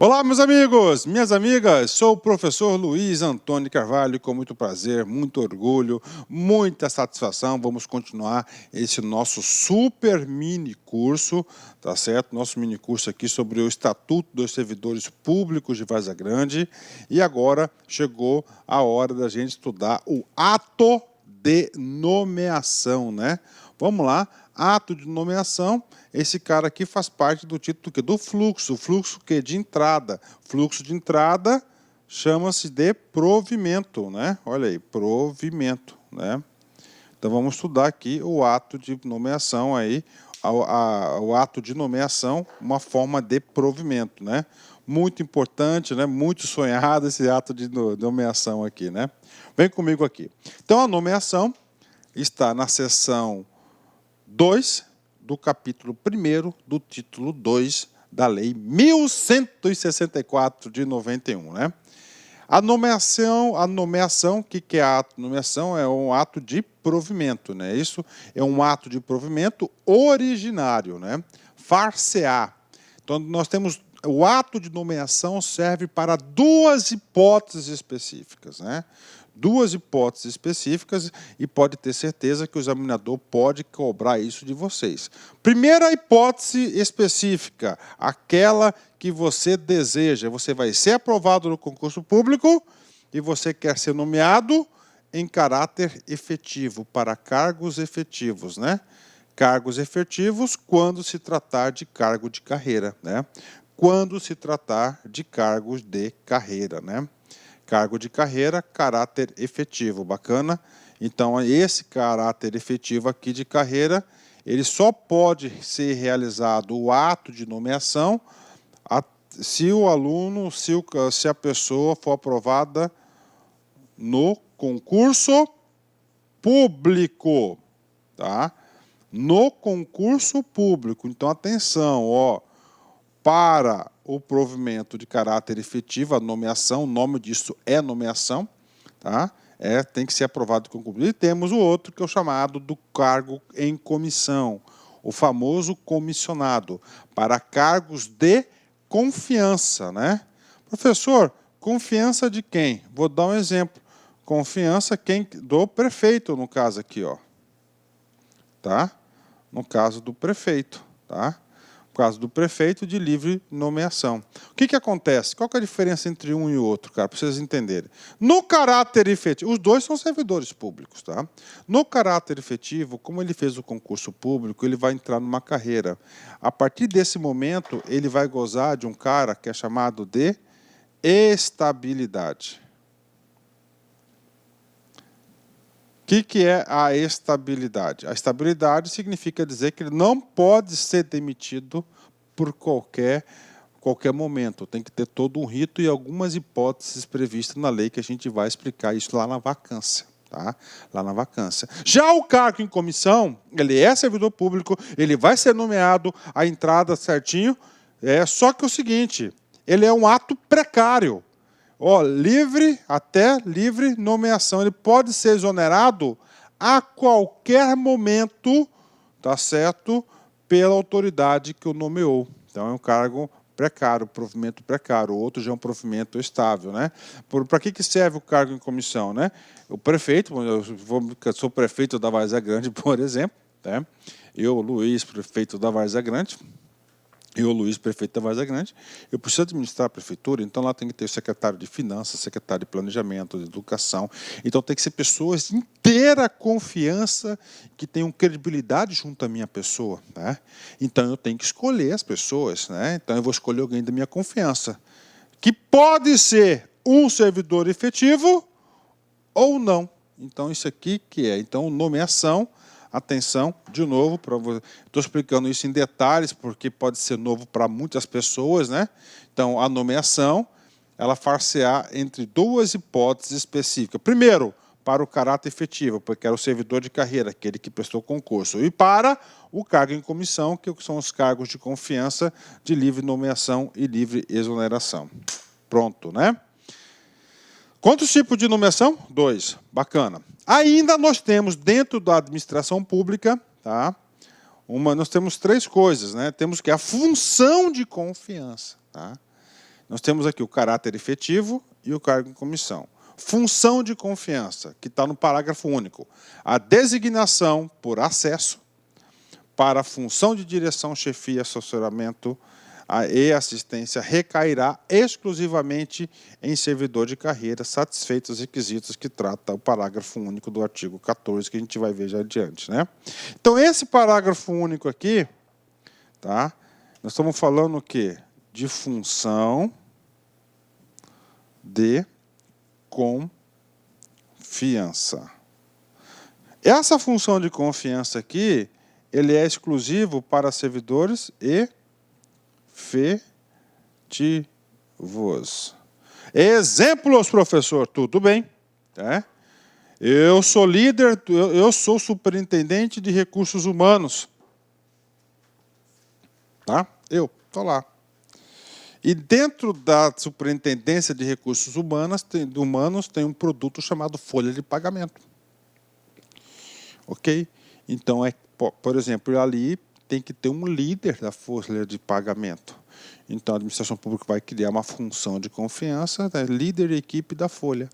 Olá, meus amigos, minhas amigas, sou o professor Luiz Antônio Carvalho, com muito prazer, muito orgulho, muita satisfação. Vamos continuar esse nosso super mini curso, tá certo? Nosso mini curso aqui sobre o Estatuto dos Servidores Públicos de Várzea Grande. E agora chegou a hora da gente estudar o ato de nomeação, né? Vamos lá, ato de nomeação. Esse cara aqui faz parte do título do fluxo. O fluxo que de entrada. Fluxo de entrada chama-se de provimento, né? Olha aí, provimento, né? Então vamos estudar aqui o ato de nomeação aí, o ato de nomeação, uma forma de provimento, né? Muito importante, né? Muito sonhado esse ato de nomeação aqui, né? Vem comigo aqui. Então a nomeação está na seção 2 do capítulo 1º do título 2 da Lei 1164 de 91, né? A nomeação, o que é a ato de nomeação? É um ato de provimento, né? Isso é um ato de provimento originário, né? Far-se-á. Então, nós temos o ato de nomeação serve para duas hipóteses específicas, né? Duas hipóteses específicas e pode ter certeza que o examinador pode cobrar isso de vocês. Primeira hipótese específica, aquela que você deseja. Você vai ser aprovado no concurso público e você quer ser nomeado em caráter efetivo, para cargos efetivos, né? Cargos efetivos quando se tratar de cargo de carreira, né? Quando se tratar de cargos de carreira, né? Cargo de carreira, caráter efetivo, bacana? Então, esse caráter efetivo aqui de carreira, ele só pode ser realizado o ato de nomeação se o aluno, se a pessoa for aprovada no concurso público, tá? No concurso público. Então, atenção, ó, para o provimento de caráter efetivo, a nomeação, o nome disso é nomeação, tá? Tem que ser aprovado com concurso. E temos o outro, que é o chamado do cargo em comissão, o famoso comissionado, para cargos de confiança, né? Professor, confiança de quem? Vou dar um exemplo. Confiança do prefeito, no caso aqui, ó. Tá? No caso do prefeito, tá? No caso do prefeito, de livre nomeação. O que acontece? Qual que é a diferença entre um e o outro, cara, para vocês entenderem? No caráter efetivo, os dois são servidores públicos, tá? No caráter efetivo, como ele fez o concurso público, ele vai entrar numa carreira. A partir desse momento, ele vai gozar de um cara que é chamado de estabilidade. O que é a estabilidade? A estabilidade significa dizer que ele não pode ser demitido por qualquer momento. Tem que ter todo um rito e algumas hipóteses previstas na lei que a gente vai explicar isso lá na vacância. Tá? Lá na vacância. Já o cargo em comissão, ele é servidor público, ele vai ser nomeado, a entrada certinho, só que é o seguinte, ele é um ato precário. Ó, até livre nomeação. Ele pode ser exonerado a qualquer momento, tá certo? Pela autoridade que o nomeou. Então é um cargo precário, provimento precário. O outro já é um provimento estável, né? Para que serve o cargo em comissão, né? O prefeito, eu sou prefeito da Várzea Grande, por exemplo, né? Eu, Luiz, prefeito da Várzea Grande. Eu, Luiz, prefeito da Várzea Grande, eu preciso administrar a prefeitura, então lá tem que ter o secretário de Finanças, secretário de Planejamento, de Educação. Então tem que ser pessoas de inteira confiança, que tenham credibilidade junto à minha pessoa, né? Então eu tenho que escolher as pessoas, né? Então eu vou escolher alguém da minha confiança, que pode ser um servidor efetivo ou não. Então isso aqui que é, então nomeação. Atenção, de novo, estou explicando isso em detalhes, porque pode ser novo para muitas pessoas, né? Então, a nomeação, ela far-se-á entre duas hipóteses específicas. Primeiro, para o caráter efetivo, porque era o servidor de carreira, aquele que prestou concurso. E para o cargo em comissão, que são os cargos de confiança, de livre nomeação e livre exoneração. Pronto, né? Quantos tipos de nomeação? 2. Bacana. Ainda nós temos, dentro da administração pública, tá? Nós temos 3 coisas, né? Temos que a função de confiança, tá? Nós temos aqui o caráter efetivo e o cargo em comissão. Função de confiança, que está no parágrafo único. A designação por acesso para a função de direção, chefia, assessoramento e assistência recairá exclusivamente em servidor de carreira, satisfeitos os requisitos que trata o parágrafo único do artigo 14, que a gente vai ver já adiante, né? Então, esse parágrafo único aqui, tá? Nós estamos falando o quê? De função de confiança. Essa função de confiança aqui, ele é exclusivo para servidores efetivos. Exemplos, professor, tudo bem. Tá? Eu sou líder, eu sou superintendente de recursos humanos. Tá? Eu estou lá. E dentro da superintendência de recursos humanos tem um produto chamado folha de pagamento. Ok? Então, por exemplo, ali tem que ter um líder da folha de pagamento. Então, a administração pública vai criar uma função de confiança, né? Líder e equipe da folha.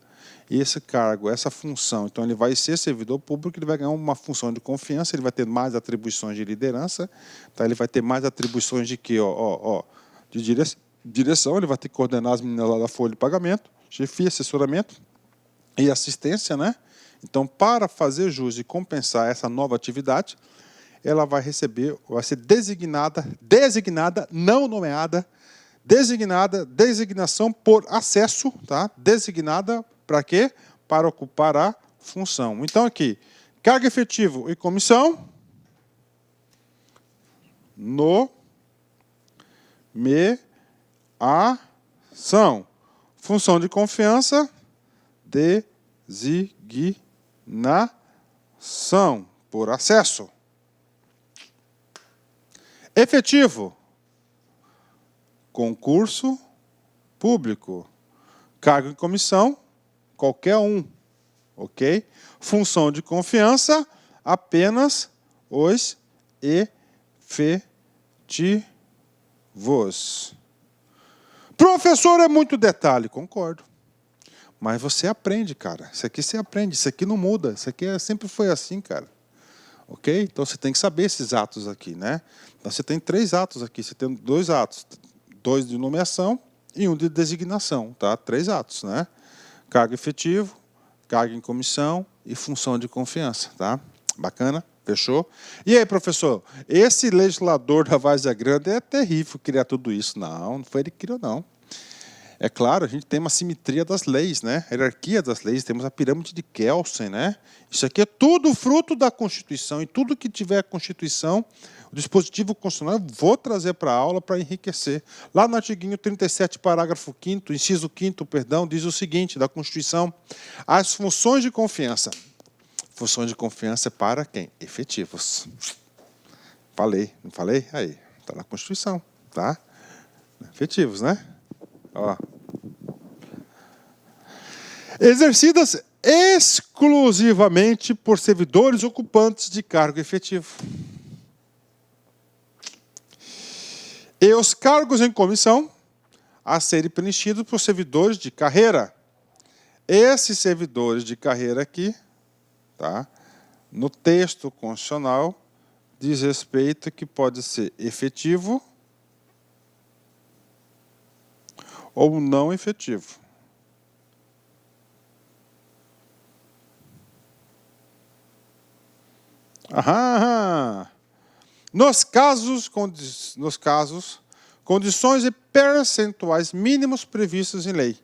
E esse cargo, essa função, então ele vai ser servidor público, ele vai ganhar uma função de confiança, ele vai ter mais atribuições de liderança, tá? Ele vai ter mais atribuições de quê? De direção, ele vai ter que coordenar as meninas lá da folha de pagamento, chefia, assessoramento e assistência, né? Então, para fazer jus e compensar essa nova atividade, ela vai ser designada, não nomeada, designação por acesso, tá? Designada para quê? Para ocupar a função. Então, aqui, cargo efetivo e comissão, nomeação. Função de confiança, designação por acesso. Efetivo, concurso público. Cargo em comissão, qualquer um. Ok? Função de confiança, apenas os efetivos. Professor, é muito detalhe. Concordo. Mas você aprende, cara. Isso aqui você aprende. Isso aqui não muda. Isso aqui sempre foi assim, cara. Ok? Então, você tem que saber esses atos aqui, né? Então, você tem 3 atos aqui. Você tem 2 atos. 2 de nomeação e 1 de designação, tá? 3 atos, né? Cargo efetivo, cargo em comissão e função de confiança, tá? Bacana? Fechou? E aí, professor? Esse legislador da Várzea Grande é terrível criar tudo isso. Não foi ele que criou, não. É claro, a gente tem uma simetria das leis, né? A hierarquia das leis, temos a pirâmide de Kelsen, né? Isso aqui é tudo fruto da Constituição, e tudo que tiver a Constituição, o dispositivo constitucional, eu vou trazer para a aula para enriquecer. Lá no artigo 37, parágrafo 5º, inciso 5º, perdão, diz o seguinte, da Constituição: as funções de confiança. Funções de confiança para quem? Efetivos. Falei, não falei? Aí, está na Constituição, tá? Efetivos, né? Ó. Exercidas exclusivamente por servidores ocupantes de cargo efetivo. E os cargos em comissão a serem preenchidos por servidores de carreira. Esses servidores de carreira aqui, tá? No texto constitucional, diz respeito que pode ser efetivo ou não efetivo. Aham. Nos casos, condições e percentuais mínimos previstos em lei.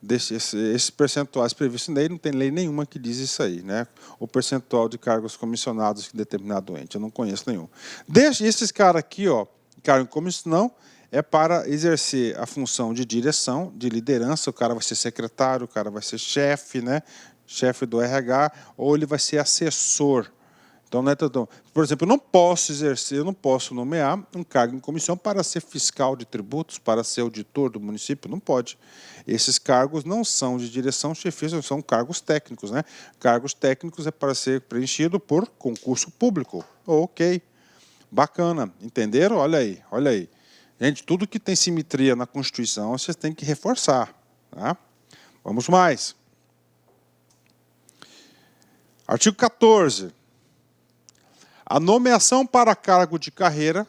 Esses percentuais previstos em lei, não tem lei nenhuma que diz isso aí, né? O percentual de cargos comissionados em determinado ente, eu não conheço nenhum. Esses caras aqui, ó, cargo em comissão, é para exercer a função de direção, de liderança. O cara vai ser secretário, o cara vai ser chefe, né? Chefe do RH, ou ele vai ser assessor. Então, não é tão... Por exemplo, eu não posso exercer, eu não posso nomear um cargo em comissão para ser fiscal de tributos, para ser auditor do município, não pode. Esses cargos não são de direção, chefia, são cargos técnicos, né? Cargos técnicos é para ser preenchido por concurso público. Ok, bacana, entenderam? Olha aí, olha aí. Gente, tudo que tem simetria na Constituição, vocês têm que reforçar. Tá? Vamos mais. Artigo 14. A nomeação para cargo de carreira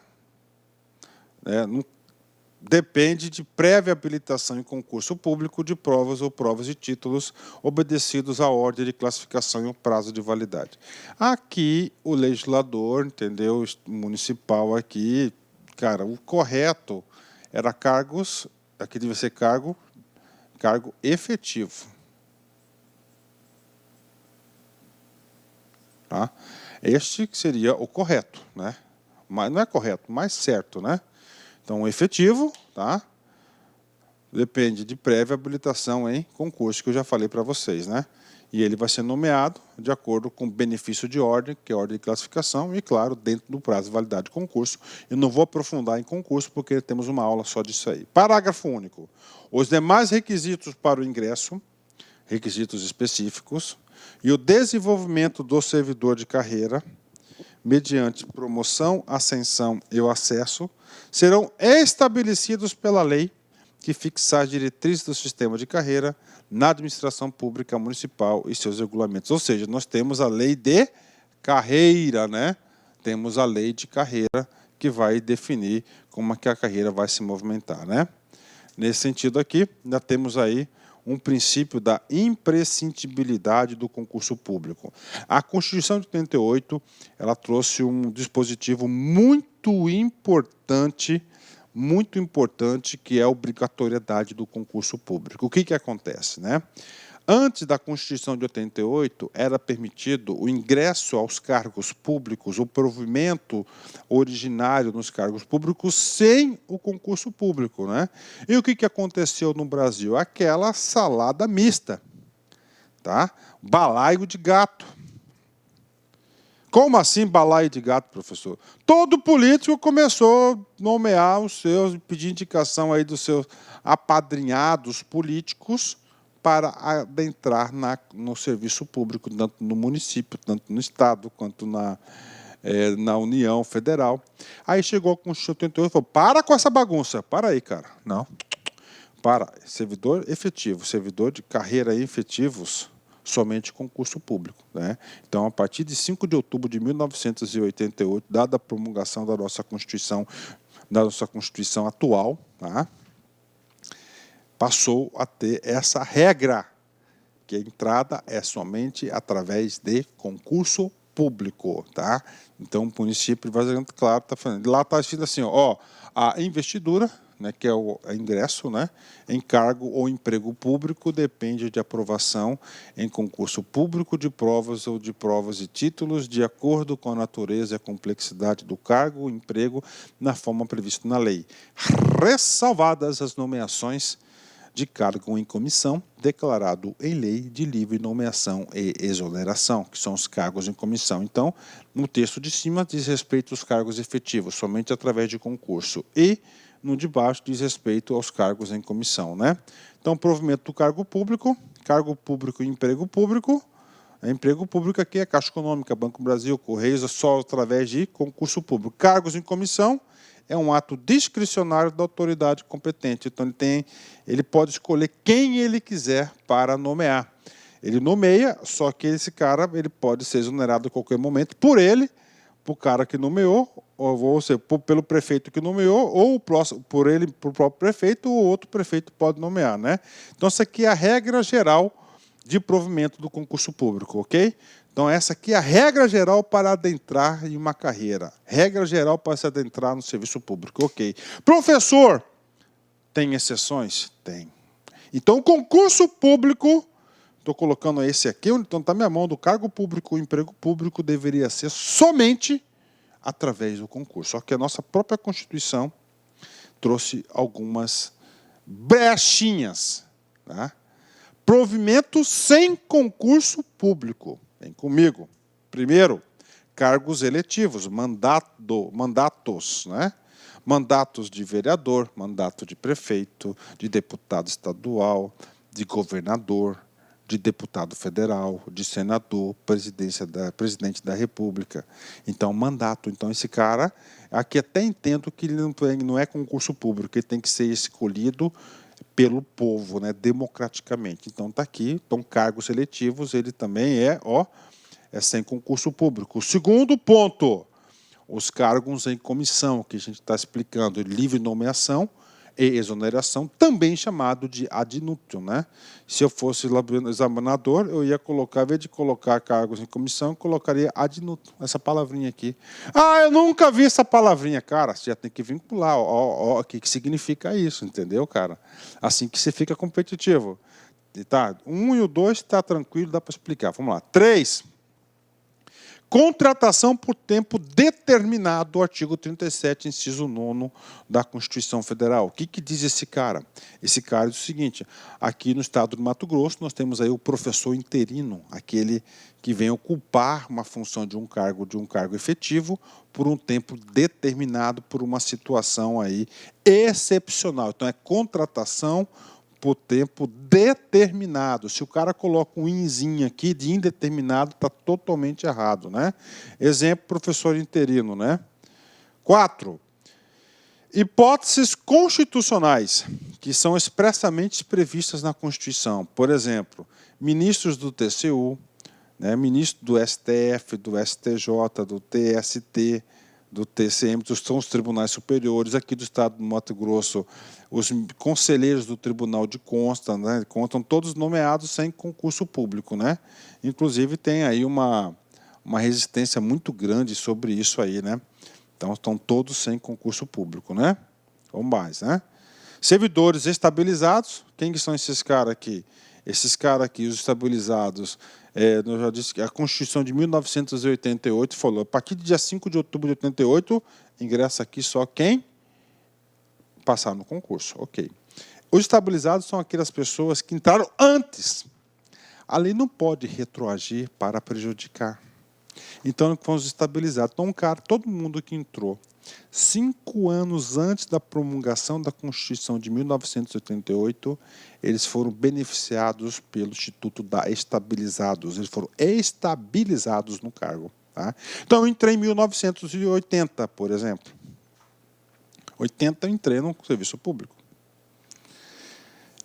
depende de prévia habilitação em concurso público de provas ou provas de títulos obedecidos à ordem de classificação e o prazo de validade. Aqui, o legislador, entendeu, municipal aqui, cara, o correto era cargos, aqui deve ser cargo efetivo. Tá? Este seria o correto, né? Mas não é correto, mais certo, né? Então, o efetivo, tá? Depende de prévia habilitação em concurso, que eu já falei para vocês, né? E ele vai ser nomeado de acordo com o benefício de ordem, que é a ordem de classificação, e, claro, dentro do prazo de validade de concurso. Eu não vou aprofundar em concurso, porque temos uma aula só disso aí. Parágrafo único. Os demais requisitos para o ingresso, requisitos específicos, e o desenvolvimento do servidor de carreira, mediante promoção, ascensão e o acesso, serão estabelecidos pela lei que fixar as diretrizes do sistema de carreira na administração pública municipal e seus regulamentos. Ou seja, nós temos a lei de carreira, né? Temos a lei de carreira que vai definir como é que a carreira vai se movimentar, né? Nesse sentido aqui, ainda temos aí um princípio da imprescindibilidade do concurso público. A Constituição de 88, ela trouxe um dispositivo muito importante, que é a obrigatoriedade do concurso público. O que acontece, né? Antes da Constituição de 88, era permitido o ingresso aos cargos públicos, o provimento originário nos cargos públicos, sem o concurso público, né? E o que aconteceu no Brasil? Aquela salada mista, tá? Balaio de gato. Como assim balaio de gato, professor? Todo político começou a nomear os seus, pedir indicação aí dos seus apadrinhados políticos para adentrar no serviço público, tanto no município, tanto no Estado, quanto na União Federal. Aí chegou a Constituição 88 e falou, para com essa bagunça. Para aí, cara. Não. Para. Servidor efetivo, servidor de carreira efetivos, somente concurso público, né? Então, a partir de 5 de outubro de 1988, dada a promulgação da nossa Constituição atual, tá? Passou a ter essa regra, que a entrada é somente através de concurso público, tá? Então, o município, claro, está falando. Lá está escrito assim, ó, a investidura, né, que é o ingresso, né, em cargo ou emprego público, depende de aprovação em concurso público de provas ou de provas e títulos, de acordo com a natureza e a complexidade do cargo ou emprego, na forma prevista na lei. Ressalvadas as nomeações de cargo em comissão, declarado em lei de livre nomeação e exoneração, que são os cargos em comissão. Então, no texto de cima diz respeito aos cargos efetivos, somente através de concurso, e no de baixo diz respeito aos cargos em comissão, né? Então, provimento do cargo público e emprego público. Emprego público aqui é Caixa Econômica, Banco do Brasil, Correios, só através de concurso público. Cargos em comissão é um ato discricionário da autoridade competente. Então, ele pode escolher quem ele quiser para nomear. Ele nomeia, só que esse cara ele pode ser exonerado a qualquer momento por ele, por cara que nomeou, ou seja, pelo prefeito que nomeou, ou por ele, por próprio prefeito, ou outro prefeito pode nomear, né? Então, essa aqui é a regra geral de provimento do concurso público, ok? Então, essa aqui é a regra geral para adentrar em uma carreira. Regra geral para se adentrar no serviço público, ok. Professor, tem exceções? Tem. Então, o concurso público, estou colocando esse aqui, então está minha mão, do cargo público, o emprego público deveria ser somente através do concurso. Só que a nossa própria Constituição trouxe algumas brechinhas, tá? Provimento sem concurso público. Vem comigo. Primeiro, cargos eletivos, mandatos, né? Mandatos de vereador, mandato de prefeito, de deputado estadual, de governador, de deputado federal, de senador, presidente da República. Então, mandato. Então, esse cara, aqui até entendo que ele não é concurso público, ele tem que ser escolhido pelo povo, né, democraticamente. Então, está aqui. Então, cargos seletivos, ele também é sem concurso público. O segundo ponto, os cargos em comissão, que a gente está explicando, livre nomeação e exoneração, também chamado de ad nutum, né? Se eu fosse examinador, eu ia colocar, ao invés de colocar cargos em comissão, eu colocaria ad nutum, essa palavrinha aqui. Ah, eu nunca vi essa palavrinha. Cara, você já tem que vincular, o que significa isso, entendeu, cara? Assim que você fica competitivo. Tá? 1 e o 2 está tranquilo, dá para explicar. Vamos lá. 3. Contratação por tempo determinado, artigo 37, inciso 9 da Constituição Federal. O que diz esse cara? Esse cara diz o seguinte, aqui no estado do Mato Grosso, nós temos aí o professor interino, aquele que vem ocupar uma função de um cargo efetivo por um tempo determinado, por uma situação aí excepcional. Então, é contratação por tempo determinado. Se o cara coloca um inzinho aqui de indeterminado, está totalmente errado, né? Exemplo, professor interino, né? 4. Hipóteses constitucionais que são expressamente previstas na Constituição. Por exemplo, ministros do TCU, né, ministro do STF, do STJ, do TST, do TCM, são os tribunais superiores, aqui do estado do Mato Grosso, os conselheiros do Tribunal de Contas, né, contam todos nomeados sem concurso público, né? Inclusive tem aí uma resistência muito grande sobre isso aí, né? Então estão todos sem concurso público, né? Ou mais, né? Servidores estabilizados, quem que são esses caras aqui? Esses caras aqui, os estabilizados, eu já disse que a Constituição de 1988 falou, a partir do dia 5 de outubro de 88, ingressa aqui só quem passar no concurso. Ok. Os estabilizados são aquelas pessoas que entraram antes. A lei não pode retroagir para prejudicar. Então, fomos estabilizados. Então, todo mundo que entrou 5 anos antes da promulgação da Constituição de 1988, eles foram beneficiados pelo Instituto da Estabilizados. Eles foram estabilizados no cargo. Tá? Então, eu entrei em 1980, por exemplo. 80 eu entrei no serviço público.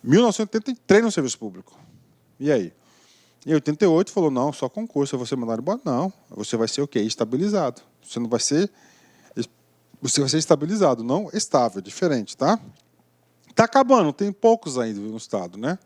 1980 entrei no serviço público. E aí? Em 88 falou, não, só concurso, você mandar embora? Não, você vai ser o quê? Estabilizado. Você não vai ser... Você vai ser estabilizado, não estável, diferente, tá? Está acabando, tem poucos ainda no estado, né?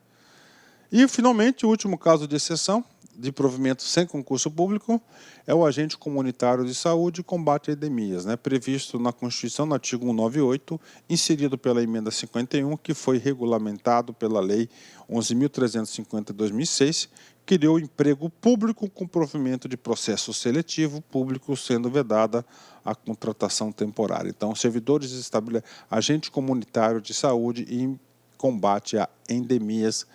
E, finalmente, o último caso de exceção de provimento sem concurso público é o agente comunitário de saúde e combate a epidemias, né? Previsto na Constituição, no artigo 198, inserido pela emenda 51, que foi regulamentado pela Lei 11.350 de 2006, criou emprego público com provimento de processo seletivo público, sendo vedada a contratação temporária. Então, servidores estabelecidos, agente comunitário de saúde e combate a endemias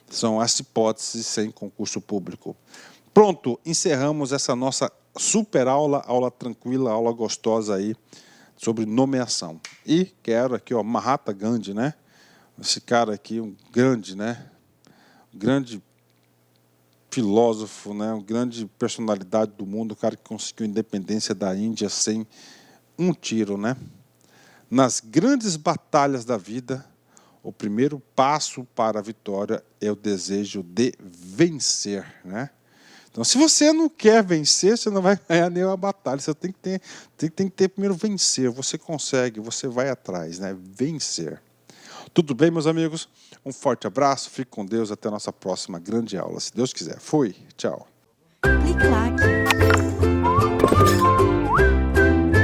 são as hipóteses sem concurso público. Pronto, encerramos essa nossa super aula, aula tranquila, aula gostosa aí sobre nomeação. E quero aqui, ó, Mahatma Gandhi, né? Esse cara aqui, um grande, né? Grande filósofo, né, uma grande personalidade do mundo, o cara que conseguiu a independência da Índia sem um tiro, né? Nas grandes batalhas da vida, o primeiro passo para a vitória é o desejo de vencer, né? Então, se você não quer vencer, você não vai ganhar nenhuma batalha. Você tem que ter primeiro vencer. Você consegue, você vai atrás, né? Vencer. Tudo bem, meus amigos? Um forte abraço, fique com Deus, até a nossa próxima grande aula. Se Deus quiser. Fui, tchau. Clique like.